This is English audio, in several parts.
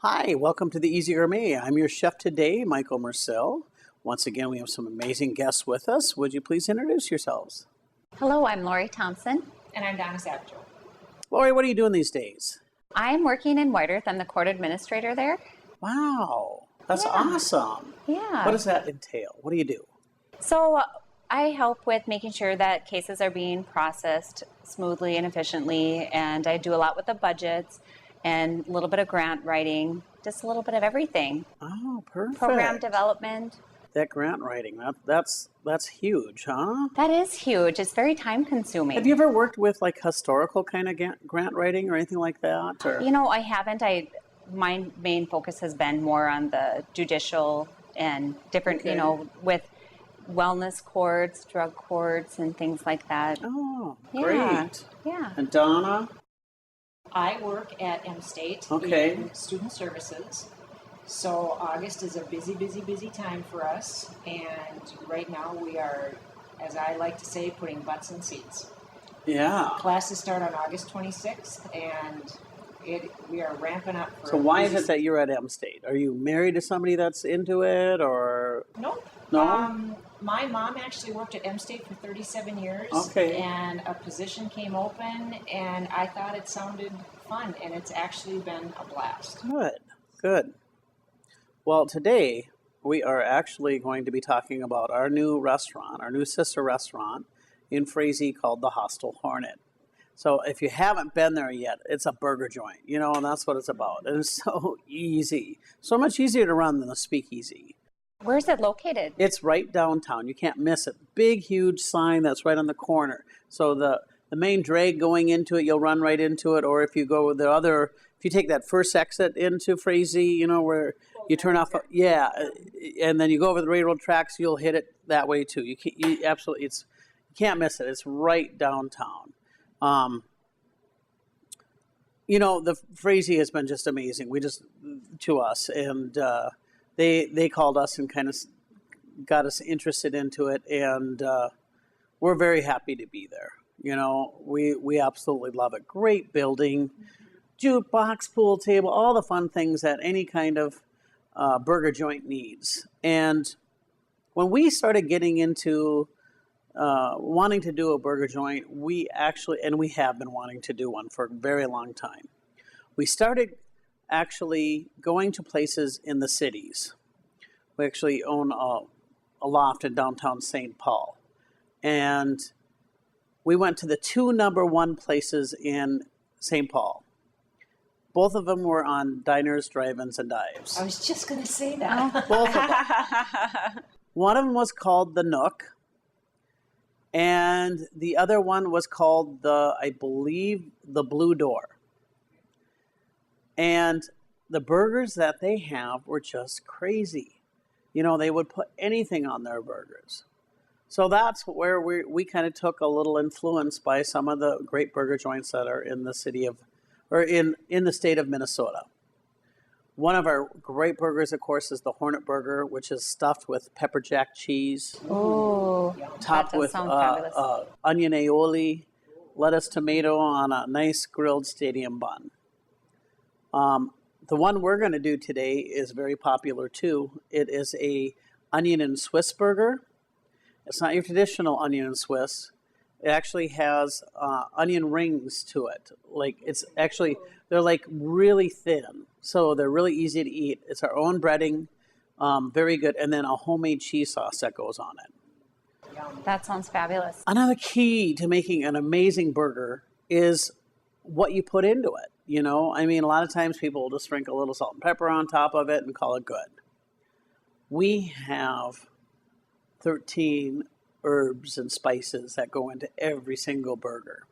Hi, welcome to the Easy Gourmet. I'm your chef today, Michael Marcel. Once again, we have some amazing guests with us. Would you please introduce yourselves? Hello, I'm Lori Thompson. And I'm Donna Savage. Lori, what are you doing these days? I'm working in White Earth. I'm the court administrator there. Wow, that's awesome. Yeah. What does that entail? What do you do? So I help with making sure that cases are being processed smoothly and efficiently, and I do a lot with the budgets and a little bit of grant writing, just a little bit of everything. Oh, perfect. Program development. That grant writing, that's huge, huh? That is huge. It's very time consuming. Have you ever worked with like historical kind of grant writing or anything like that? Or? You know, I haven't. My main focus has been more on the judicial and different, with wellness courts, drug courts, and things like that. Oh, Yeah. great. Yeah. And Donna? I work at M-State in student services. So August is a busy time for us. And right now we are, as I like to say, putting butts in seats. Yeah. Classes start on August 26th, and we are ramping up for. So why is it that you're at M-State? Are you married to somebody that's into it, or? Nope. No? My mom actually worked at M-State for 37 years. Okay. And a position came open, and I thought it sounded fun, and it's actually been a blast. Good. Well, today we are actually going to be talking about our new restaurant, our new sister restaurant in Frazee called the Hostel Hornet. So if you haven't been there yet, it's a burger joint, and that's what it's about. And it's so easy, so much easier to run than a speakeasy. Where's it located? It's right downtown. You can't miss it. Big, huge sign that's right on the corner. So the main drag going into it, you'll run right into it. Or if you go if you take that first exit into Frazee, where you turn off, and then you go over the railroad tracks, you'll hit it that way too. You can't miss it. It's right downtown. The Frazee has been just amazing. To us, and they called us and kind of got us interested into it, and we're very happy to be there. We absolutely love it. Great building, jukebox, pool table, all the fun things that any kind of burger joint needs. And when we started getting into wanting to do a burger joint, we have been wanting to do one for a very long time. We started actually going to places in the cities. We actually own a loft in downtown St. Paul. And we went to the two number one places in St. Paul. Both of them were on diners, drive-ins, and dives. I was just going to say that. Both of them. One of them was called the Nook. And the other one was called I believe, the Blue Door. And the burgers that they have were just crazy. They would put anything on their burgers. So that's where we kind of took a little influence by some of the great burger joints that are in the in the state of Minnesota. One of our great burgers, of course, is the Hornet Burger, which is stuffed with pepper jack cheese. Oh, topped with onion aioli, lettuce, tomato on a nice grilled stadium bun. The one we're going to do today is very popular too. It is a onion and Swiss burger. It's not your traditional onion and Swiss. It actually has onion rings to it. They're like really thin, so they're really easy to eat. It's our own breading, very good, and then a homemade cheese sauce that goes on it. That sounds fabulous. Another key to making an amazing burger is what you put into it. A lot of times people will just sprinkle a little salt and pepper on top of it and call it good. We have 13 herbs and spices that go into every single burger.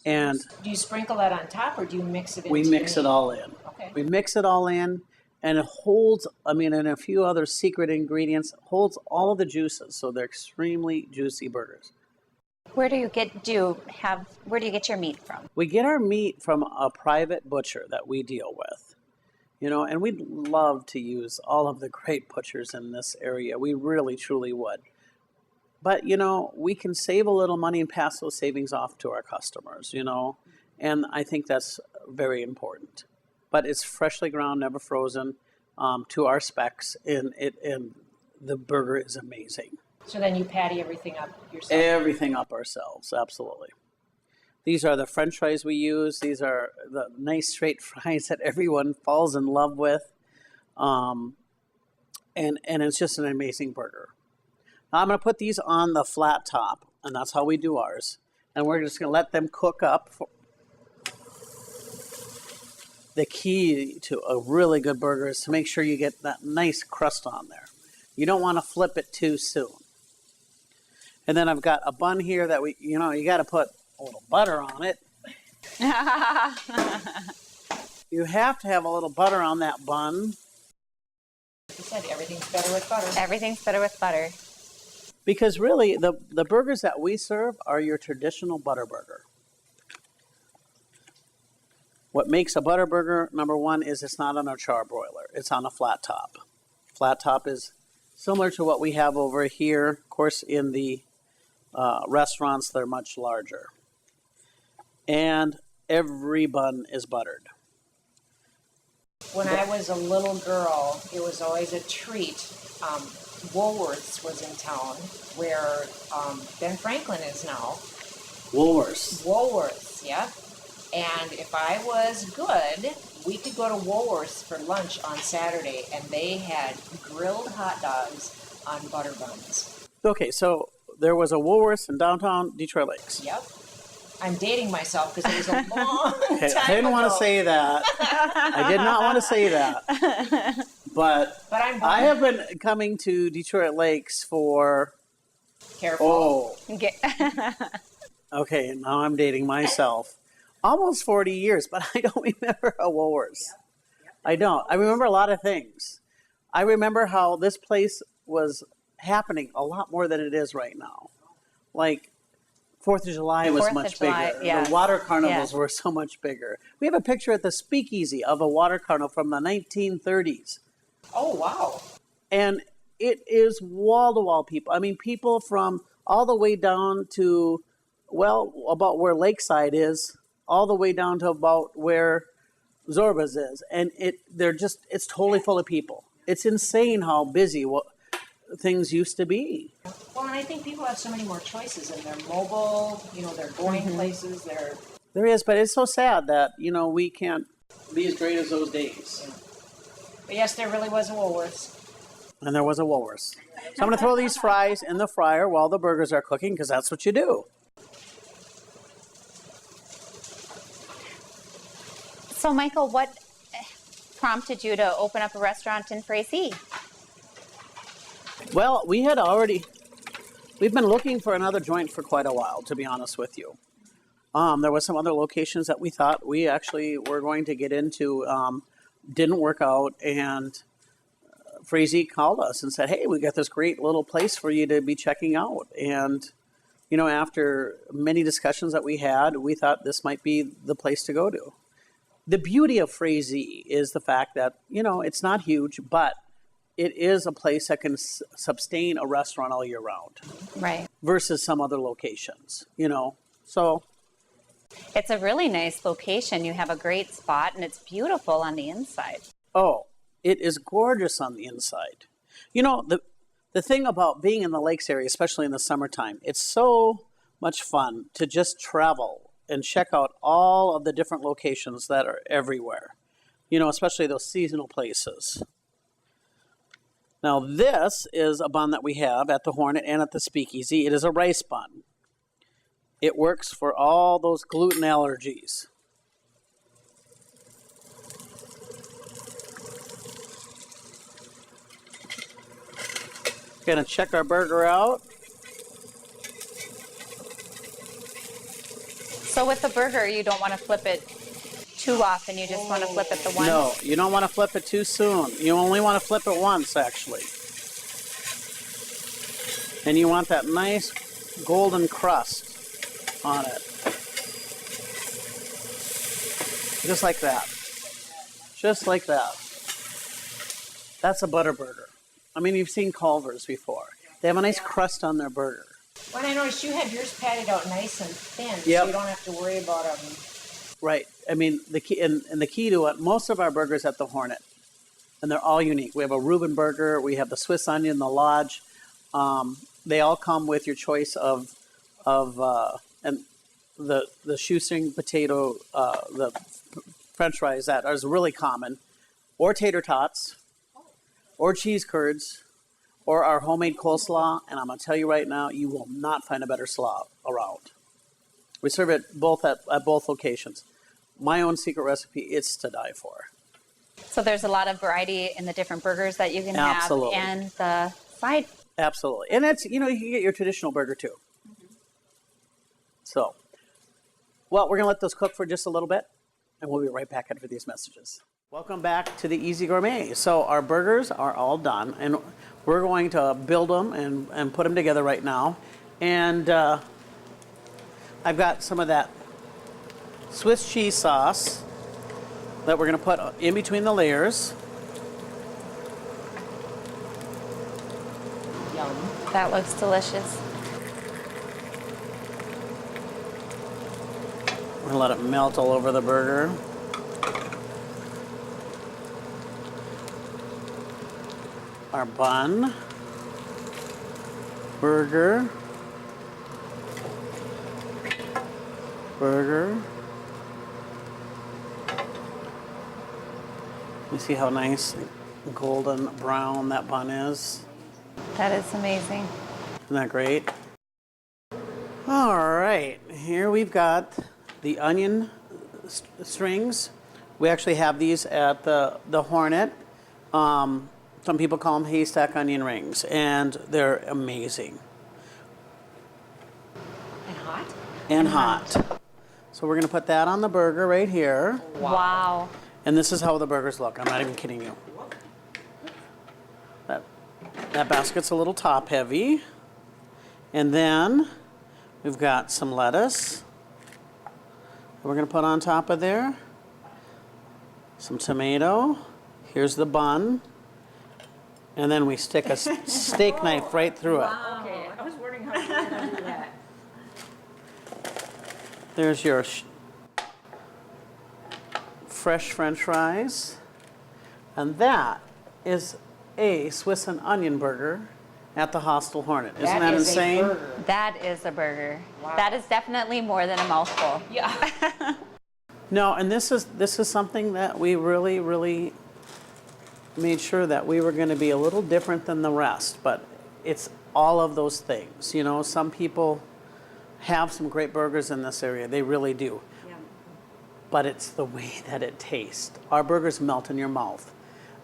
And do you sprinkle that on top, or do you mix it in? We mix it all in. Okay. We mix it all in, and it holds, and a few other secret ingredients, holds all of the juices, so they're extremely juicy burgers. Where do you get your meat from? We get our meat from a private butcher that we deal with. And we'd love to use all of the great butchers in this area. We really, truly would. But, we can save a little money and pass those savings off to our customers, and I think that's very important. but it's freshly ground, never frozen, to our specs, and the burger is amazing. So then you patty everything up yourself? Everything up ourselves, absolutely. These are the French fries we use. These are the nice straight fries that everyone falls in love with, and it's just an amazing burger. Now I'm going to put these on the flat top, and that's how we do ours. And we're just going to let them cook up. The key to a really good burger is to make sure you get that nice crust on there. You don't want to flip it too soon. And then I've got a bun here that you got to put a little butter on it. You have to have a little butter on that bun. You said everything's better with butter. Everything's better with butter. Because really, the burgers that we serve are your traditional butter burger. What makes a butter burger, number one, is it's not on a char broiler. It's on a flat top. Flat top is similar to what we have over here. Of course, in the restaurants, they're much larger. And every bun is buttered. When I was a little girl, it was always a treat. Woolworths was in town, where Ben Franklin is now. Woolworths, yeah. And if I was good, we could go to Woolworths for lunch on Saturday, and they had grilled hot dogs on butter buns. Okay, so there was a Woolworths in downtown Detroit Lakes. Yep. I'm dating myself because it was a long time I didn't want to say that. I did not want to say that. But I have been coming to Detroit Lakes for... Careful. Okay, now I'm dating myself. Almost 40 years, but I don't remember a Woolworths. I don't. I remember a lot of things. I remember how this place was happening a lot more than it is right now. Like, 4th of July was much bigger. Yes. The water carnivals were so much bigger. We have a picture at the Speakeasy of a water carnival from the 1930s. Oh, wow. And it is wall-to-wall people. I mean, people from all the way down to, well, about where Lakeside is, all the way down to about where Zorba's is. And it's totally full of people. It's insane how busy things used to be. Well, and I think people have so many more choices, and they're mobile, they're going places, There is, but it's so sad that, we can't be as great as those days. Yeah. But yes, there really was a Woolworths. And there was a Woolworths. So I'm going to throw these fries in the fryer while the burgers are cooking, because that's what you do. So, Michael, what prompted you to open up a restaurant in Frazee? Well, we've been looking for another joint for quite a while, to be honest with you. There was some other locations that we thought we actually were going to get into, didn't work out, and Frazee called us and said, hey, we got this great little place for you to be checking out. And, after many discussions that we had, we thought this might be the place to go to. The beauty of Frazee is the fact that, it's not huge, but it is a place that can sustain a restaurant all year round. Right. Versus some other locations, So it's a really nice location. You have a great spot, and it's beautiful on the inside. Oh, it is gorgeous on the inside. The thing about being in the lakes area, especially in the summertime, it's so much fun to just travel and check out all of the different locations that are everywhere, especially those seasonal places. Now, this is a bun that we have at the Hornet and at the Speakeasy. It is a rice bun. It works for all those gluten allergies. Gonna check our burger out. So with the burger, you don't want to flip it too often. You just want to flip it the once. No, you don't want to flip it too soon. You only want to flip it once, actually. And you want that nice golden crust on it. Just like that. Just like that. That's a butter burger. I mean, you've seen Culver's before. They have a nice crust on their burger. Well, I noticed you had yours patted out nice and thin, Yep. so you don't have to worry about them Right. I mean, the key and the key to it. Most of our burgers at the Hornet, and they're all unique. We have a Reuben burger. We have the Swiss onion, the Lodge. They all come with your choice of and the shoestring potato, the French fries that is really common, or tater tots, or cheese curds, or our homemade coleslaw. And I'm gonna tell you right now, you will not find a better slaw around. We serve it both at both locations. My own secret recipe, it's to die for. So there's a lot of variety in the different burgers that you can Absolutely. have, and the side. Absolutely. And it's, you can get your traditional burger too. So, well, we're going to let those cook for just a little bit, and we'll be right back after these messages. Welcome back to the Easy Gourmet. So our burgers are all done, and we're going to build them and put them together right now. And I've got some of that Swiss cheese sauce that we're going to put in between the layers. Yum. That looks delicious. We're going to let it melt all over the burger. Our bun, burger. You see how nice golden brown that bun is? That is amazing. Isn't that great? All right, here we've got the onion strings. We actually have these at the Hornet. Some people call them haystack onion rings, and they're amazing. And hot? And hot. So we're gonna put that on the burger right here. Wow. And this is how the burgers look. I'm not even kidding you. That basket's a little top heavy. And then we've got some lettuce we're gonna put on top of there. Some tomato. Here's the bun. And then we stick a steak knife right through it. Okay, I was wondering how you were going to do that. There's your fresh French fries. And that is a Swiss and onion burger at the Hostel Hornet. Isn't that is insane? A burger. That is a burger. Wow. That is definitely more than a mouthful. Yeah. No, and this is something that we really made sure that we were going to be a little different than the rest, but it's all of those things. Some people have some great burgers in this area. They really do. Yeah. But it's the way that it tastes. Our burgers melt in your mouth.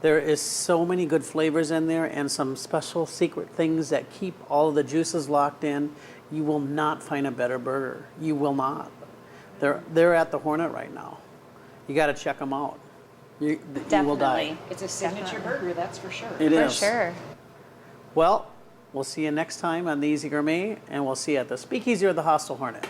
There is so many good flavors in there and some special secret things that keep all of the juices locked in. You will not find a better burger. You will not. They're at the Hornet right now. You got to check them out. You will die. It's a signature burger, that's for sure. It is. For sure. Well, we'll see you next time on the Easy Gourmet, and we'll see you at the Speakeasy or the Hostel Hornet.